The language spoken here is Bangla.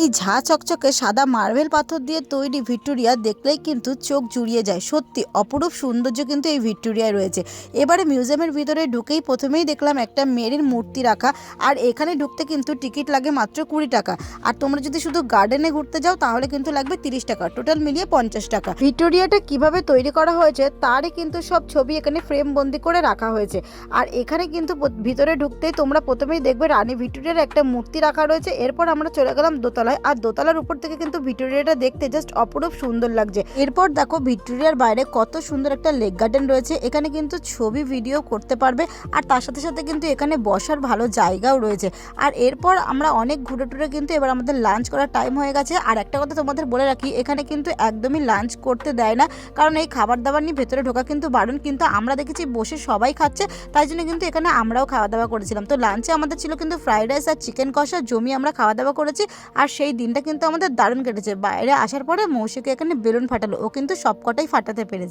এই ঝাঁ চকচকে সাদা মার্বেল পাথর দিয়ে তৈরি ভিক্টোরিয়া দেখলেই কিন্তু চোখ জুড়িয়ে যায়। সত্যি অপরূপ সৌন্দর্য কিন্তু এই ভিক্টোরিয়ায় রয়েছে। এবারে মিউজিয়ামের ভিতরে ঢুকেই প্রথমেই দেখলাম একটা মেরির মূর্তি রাখা। আর এখানে ঢুকতে কিন্তু টিকিট লাগে মাত্র 20 টাকা। আর তোমরা যদি শুধু গার্ডেনে ঘুরতে যাও তাহলে কিন্তু লাগবে 30 টাকা, টোটাল মিলিয়ে 50 টাকা। ভিক্টোরিয়াটা কিভাবে তৈরি করা হয়েছে তারই কিন্তু সব ছবি এখানে ফ্রেম বন্দি করে রাখা হয়েছে। আর এখানে কিন্তু ভিতরে ঢুকতেই তোমরা প্রথমেই দেখবে রানী ভিক্টোরিয়ার একটা মূর্তি রাখা রয়েছে। এরপর আমরা চলে গেলাম দোতলায়, আর দোতলার উপর থেকে কিন্তু ভিক্টোরিয়াটা দেখতে জাস্ট অপরূপ সুন্দর লাগছে। এরপর দেখো ভিক্টোরিয়ার বাইরে কত সুন্দর একটা লেক গার্ডেন রয়েছে। এখানে কিন্তু ছবি ভিডিও করতে পারবে, আর তার সাথে সাথে কিন্তু এখানে বসার ভালো জায়গাও রয়েছে। আর এরপর আমরা অনেক ঘুরে টুরে কিন্তু এবার আমাদের লাঞ্চ করার টাইম হয়ে গেছে। আর একটা কথা তোমাদের বলে রাখি, এখানে কিন্তু একদমই লাঞ্চ করতে দেয় না, কারণ এই খাবার দাবার নিয়ে ভেতরে ঢোকা কিন্তু বারণ। কিন্তু আমরা দেখেছি বসে সবাই খাচ্ছে, তাই জন্য কিন্তু এখানে আমরাও খাওয়া দাওয়া করেছিলাম। তো লাঞ্চে আমাদের ছিল কিন্তু ফ্রাইড রাইস আর চিকেন কষা, জমি আমরা খাওয়া দাওয়া করেছি। আর সেই দিনটা কিন্তু আমাদের দারুণ কেটেছে। বাইরে আসার পরে মৌসুকে এখানে বেলুন ফাটালো, ও কিন্তু সবকটাই ফাটাতে পেরেছে।